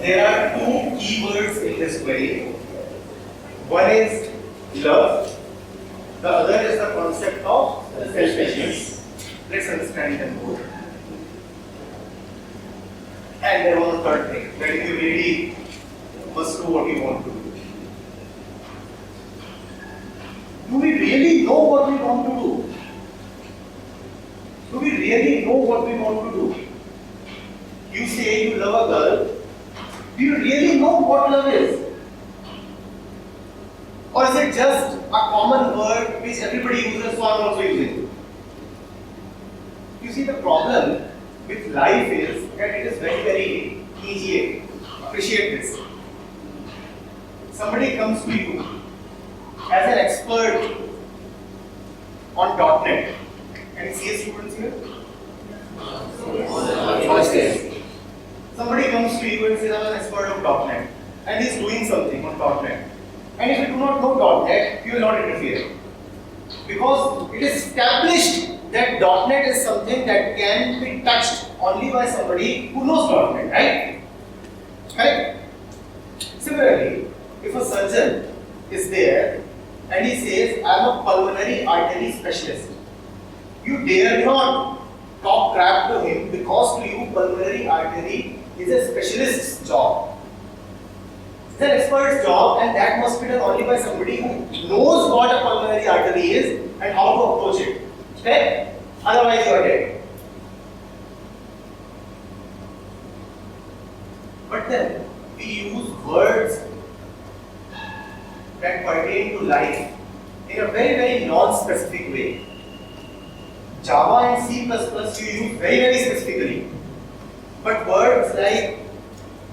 there are two keywords in this query. One is love, the other is the concept of selfishness. Let's understand them both. And there was a third thing, that you really must do what you want to do. Do we really know what we want to do? Do we really know what we want to do? You say you love a girl. Do you really know what love is? Or is it just a common word which everybody uses, so I'm also using? You see, the problem with life is that it is very, very easy. Appreciate this. Somebody comes to you as an expert on .NET. Any CS students here? Somebody comes to you and says, I'm an expert of .NET, and is doing something on .NET. And if you do not know .NET, you will not interfere. Because it is established that .NET is something that can be touched only by somebody who knows .NET, right? Correct? Similarly, if a surgeon is there and he says, I am a pulmonary artery specialist, you dare not talk crap to him, because to you pulmonary artery is a specialist's job. It's an expert's job, and that must be done only by somebody who knows what a pulmonary artery is and how to approach it. Okay? Otherwise you are dead. But then we use words that pertain to life in a very, very non-specific way. Java and C++ you use very, very specifically. But words like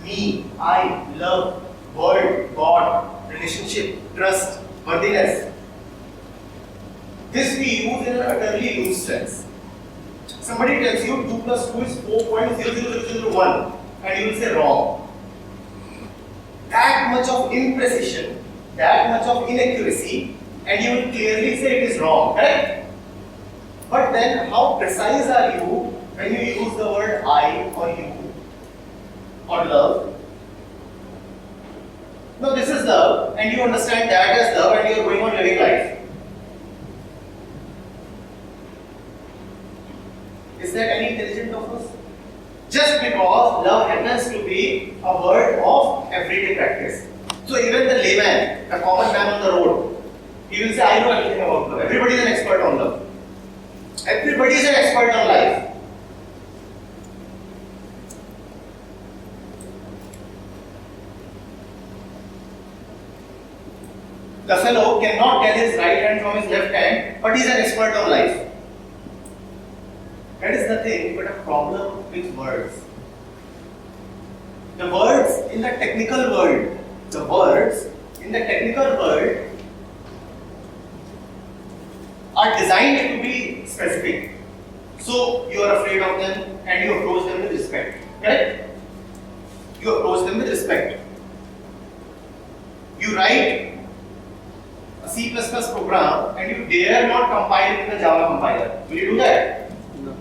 me, I, love, world, God, relationship, trust, worthiness, this we use in an utterly loose sense. Somebody tells you 2 plus 2 is 4.00001 and you will say wrong. That much of imprecision, that much of inaccuracy, and you will clearly say it is wrong, correct? But then how precise are you when you use the word I or you or love? No, this is love, and you understand that as love, and you are going on living life. Is that any intelligent of us? Just because love happens to be a word of everyday practice. So even the layman, the common man on the road, he will say, I know everything about love. Everybody is an expert on love. Everybody is an expert on life. The fellow cannot tell his right hand from his left hand, but he is an expert on life. That is nothing but a problem with words. The words in the technical world, are designed to be specific. So you are afraid of them and you approach them with respect. Correct? You approach them with respect. You write a C++ program and you dare not compile it in a Java compiler. Will you do that? No.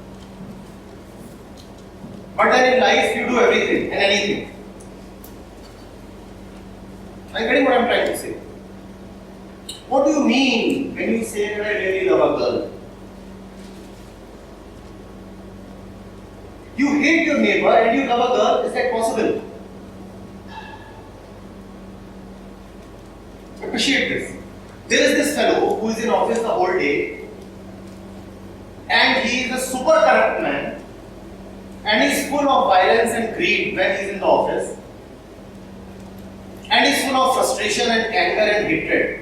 But then in life you do everything and anything. Are you getting what I am trying to say? What do you mean when you say that I really love a girl? You hate your neighbor and you love a girl, is that possible? Appreciate this. There is this fellow who is in office the whole day and he is a super corrupt man and he is full of violence and greed when he is in the office and he is full of frustration and anger and hatred.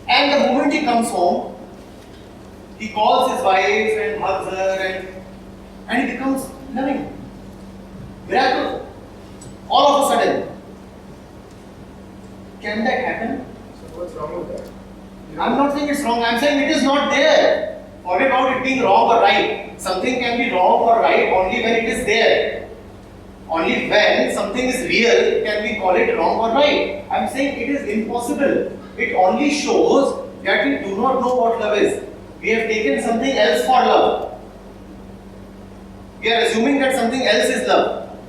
And the moment he comes home, he calls his wife and hugs her and he becomes loving. Miracle. All of a sudden. Can that happen? So what's wrong with that? I'm not saying it's wrong, I'm saying it is not there. Forget about it being wrong or right. Something can be wrong or right only when it is there. Only when something is real can we call it wrong or right. I'm saying it is impossible. It only shows that we do not know what love is. We have taken something else for love. We are assuming that something else is love.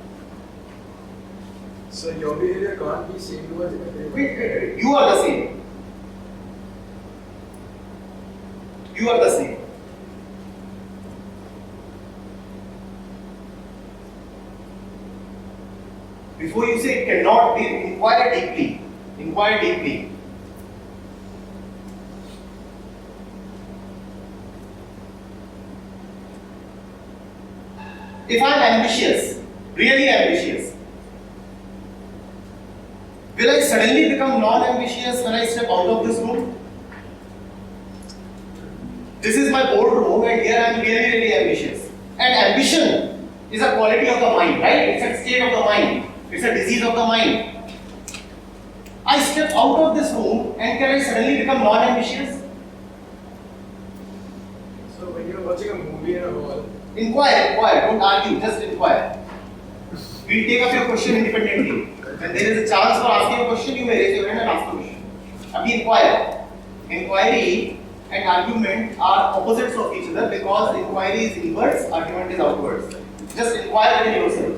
So your behavior can't be same towards everyone. Wait. You are the same. You are the same. Before you say it cannot be, inquire deeply. Inquire deeply. If I am ambitious, really ambitious, will I suddenly become non-ambitious when I step out of this room? This is my boardroom and here I am really, really ambitious. And ambition is a quality of the mind, right? It's a state of the mind. It's a disease of the mind. I step out of this room and can I suddenly become non-ambitious? So when you're watching a movie in a hall, Inquire, don't argue, just inquire. We'll take up your question independently. When there is a chance for asking a question, you may raise your hand and ask the question. Abhi inquire. Inquiry and argument are opposites of each other because inquiry is inwards, argument is outwards. Just inquire within yourself.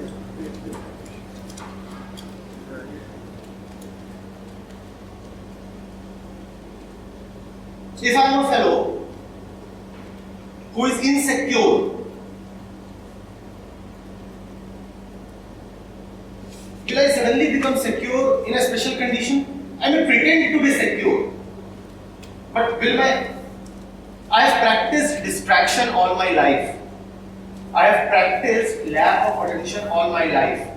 If I am a fellow who is insecure, will I suddenly become secure in a special condition? I may pretend to be secure, but I have practiced distraction all my life. I have practiced lack of attention all my life.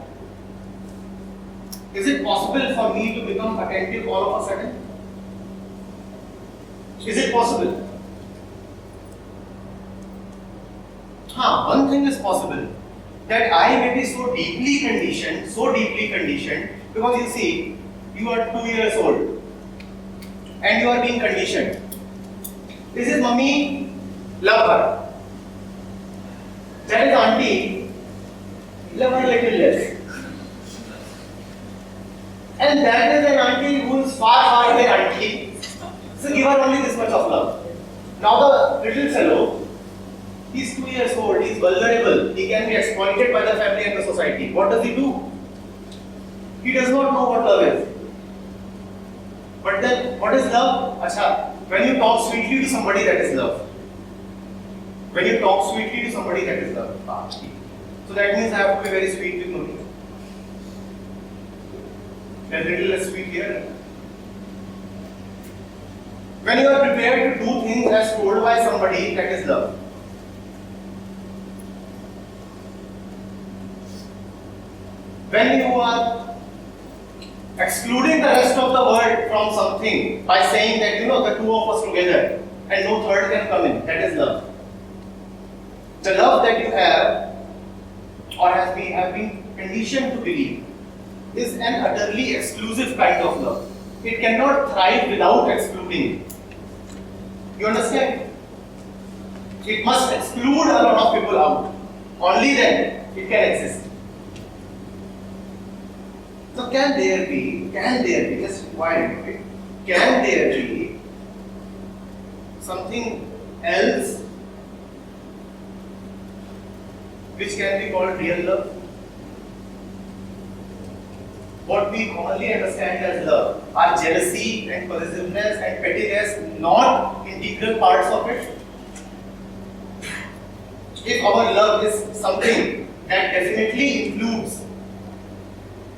Is it possible for me to become attentive all of a sudden? Is it possible? One thing is possible, that I may be so deeply conditioned, because you see, you are 2 years old and you are being conditioned. This is mummy, love her. That is auntie, love her little less. And that is an auntie who is far away auntie. So give her only this much of love. Now the little fellow, he is 2 years old, he is vulnerable, he can be exploited by the family and the society. What does he do? He does not know what love is. But then, what is love? Acha, when you talk sweetly to somebody, that is love. When you talk sweetly to somebody, that is love. So that means I have to be very sweet with Mummy. A little less sweet here. When you are prepared to do things as told by somebody, that is love. When you are excluding the rest of the world from something by saying that, the two of us together and no third can come in, that is love. The love that you have or have been conditioned to believe is an utterly exclusive kind of love. It cannot thrive without excluding. You understand? It must exclude a lot of people out. Only then it can exist. So can there be, just inquire, okay? Can there be something else which can be called real love? What we commonly understand as love are jealousy and possessiveness and pettiness not integral parts of it. If our love is something that definitely includes,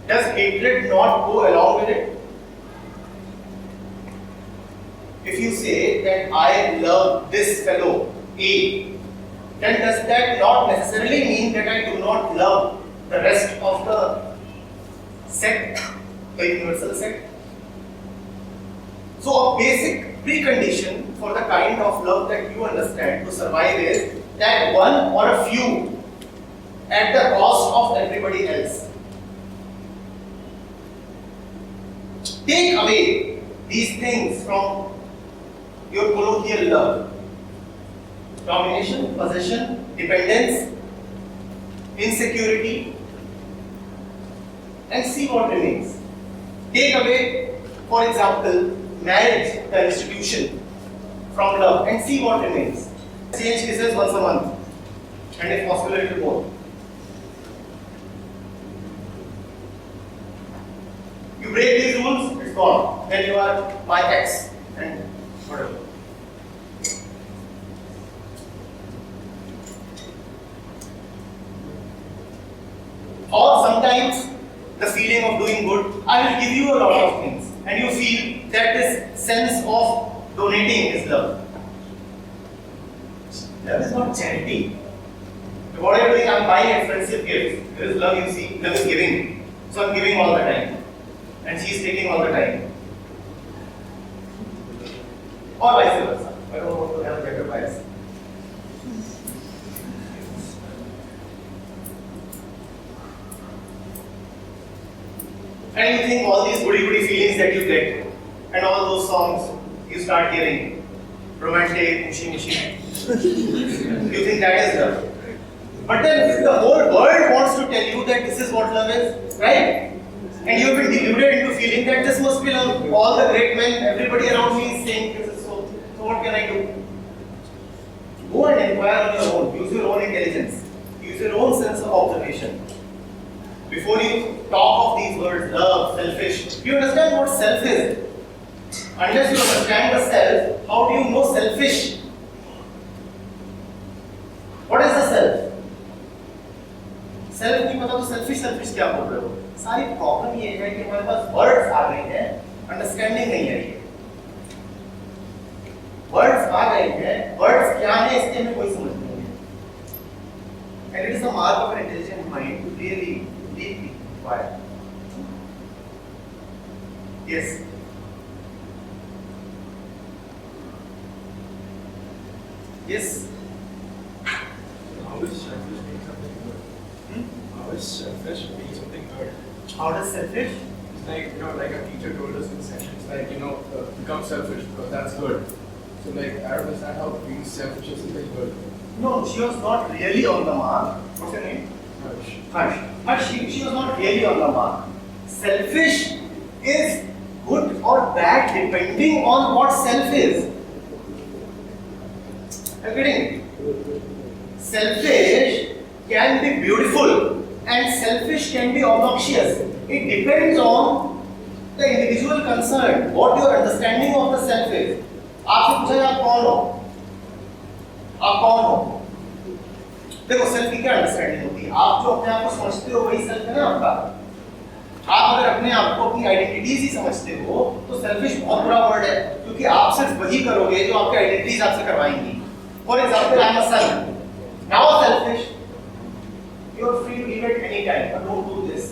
does hatred not go along with it? If you say that I love this fellow A, then does that not necessarily mean that I do not love the rest of the sect, the universal sect? So a basic precondition for the kind of love that you understand to survive is that one or a few at the cost of everybody else. Take away these things from your colloquial love. Domination, possession, dependence, insecurity, and see what remains. Take away, for example, marriage, the institution, from love, and see what remains. Exchange kisses once a month, and if possible, a little more. break these rules, it's gone. Then you are my ex and whatever. Or sometimes the feeling of doing good, I will give you a lot of things and you feel that this sense of donating is love. Love is not charity. What are you doing? I'm buying expensive gifts. There is love, you see. Love is giving. So I'm giving all the time. And she is taking all the time. Or vice versa. I don't want to have a better bias. And you think all these goody feelings that you get and all those songs you start hearing, romantic, mushy. You think that is love. But then the whole world wants to tell you that this is what love is, right? And you have been deluded into feeling that this must be love. All the great men, everybody around me is saying this is so. So what can I do? Go and inquire on your own. Use your own intelligence. Use your own sense of observation. Before you talk of these words, love, selfish, you understand what self is. Unless you understand the self, how do you know selfish? What is the self? Self नहीं पता तो selfish क्या बोल रहे हो? सारी problem ये है कि हमारे पास वर्ड्स आ गए हैं, अंडरस्टैंडिंग नहीं है ये। वर्ड्स आ गए हैं, वर्ड्स क्या है इसके में कोई समझ नहीं है। And it is the mark of an intelligent mind to really deeply inquire. Yes. Yes. How is selfish being something good? How is selfish being something good? How does selfish? It's like, like a teacher told us in sessions, like, become selfish because that's good. So, like, I don't understand how being selfish is something good. No, she was not really on the mark. What's her name? Harsh. But she was not really on the mark. Selfish is good or bad depending on what self is. Are you getting it? Selfish can be beautiful and selfish can be obnoxious. It depends on the individual concerned, what your understanding of the self is. आपसे पूछा आप कौन हो? आप कौन हो? देखो self की क्या अंडरस्टैंडिंग होती है? आप जो अपने आप को समझते हो वही सेल्फ है ना आपका। आप अगर अपने आप को अपनी आइडेंटिटीज ही समझते हो तो सेल्फिश बहुत बुरा वर्ड है, क्योंकि आप सिर्फ वही करोगे जो आपकी आइडेंटिटीज आपसे करवाएंगी। For example, I am a son, now selfish, you are free to leave at any time, but don't do this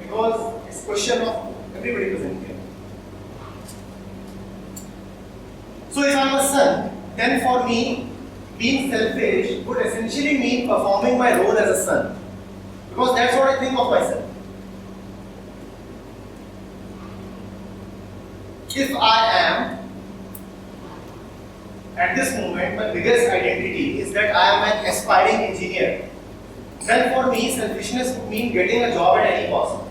because it's question of everybody present here. So if I am a son, then for me being selfish would essentially mean performing my role as a son, because that's what I think of myself. If I am at this moment, my biggest identity is that I am an aspiring engineer, then for me selfishness would mean getting a job at any cost.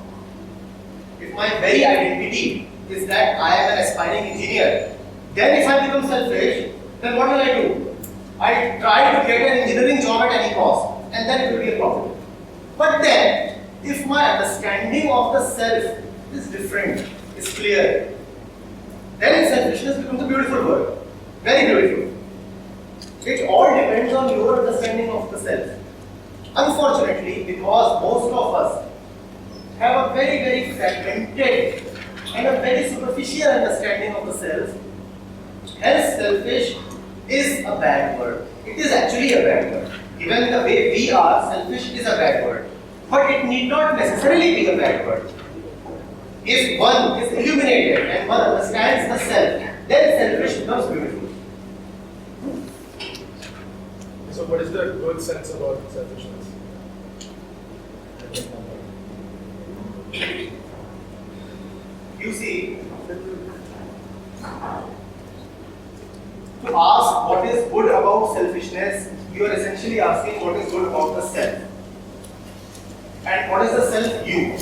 If my very identity is that I am an aspiring engineer, then if I become selfish, then what will I do? I try to get an engineering job at any cost, and then it will be a problem. But then, if my understanding of the self is different, is clear, then selfishness becomes a beautiful word. Very beautiful. It all depends on your understanding of the self. Unfortunately, because most of us have a very fragmented and a very superficial understanding of the self, hence selfish is a bad word. It is actually a bad word. Even the way we are, selfish is a bad word. But it need not necessarily be a bad word. If one is illuminated and one understands the self, then selfish becomes beautiful. So what is the good sense about selfishness? You see, to ask what is good about selfishness, you are essentially asking what is good about the self. And what is the self? You.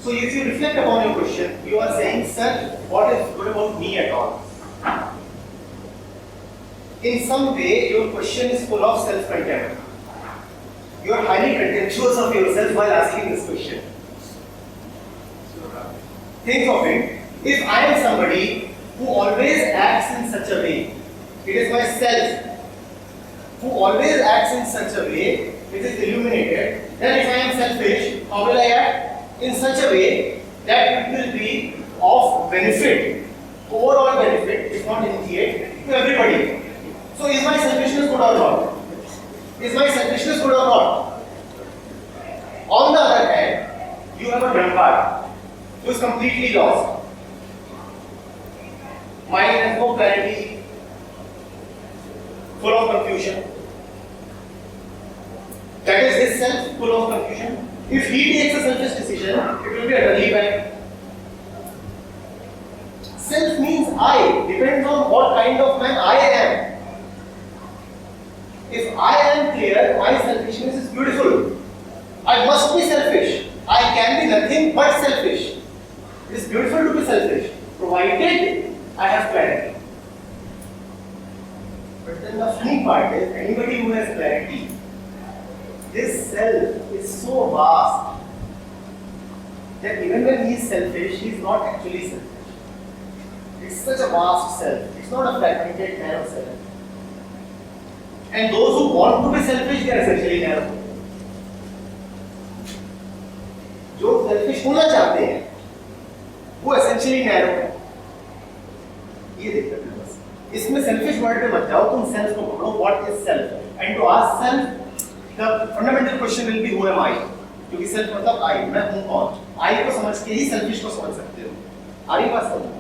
So if you reflect upon your question, you are saying, sir, what is good about me at all? In some way, your question is full of self-contempt. You are highly contemptuous of yourself while asking this question. think of it. If I am somebody who always acts in such a way, it is myself who always acts in such a way, it is illuminated. Then if I am selfish, how will I act? In such a way that it will be of benefit, overall benefit, if not immediate, to everybody. So is my selfishness good or not? Is my selfishness good or not? On the other hand, you have a drunkard who is completely lost. Mind has no clarity, full of confusion. That is his self, full of confusion. If he takes a selfish decision, it will be utterly bad. Self means I, depends on what kind of man I am. If I am clear, my selfishness is beautiful. I must be selfish. I can be nothing but selfish. It is beautiful to be selfish, provided I have clarity. But then the funny part is, anybody who has clarity, this self is so vast that even when he is selfish, he is not actually selfish. It's such a vast self. It's not a fragmented narrow self. And those who want to be selfish, they are essentially narrow. जो selfish होना चाहते हैं, वो essentially narrow है. ये देखते हैं बस. इसमें selfish word पे मत जाओ, तुम self को पकड़ो. What is self? And to ask self, the fundamental question will be who am I? क्योंकि self मतलब I, मैं हूँ कौन? I को समझ के ही selfish को समझ सकते हो. आ रही बात समझ?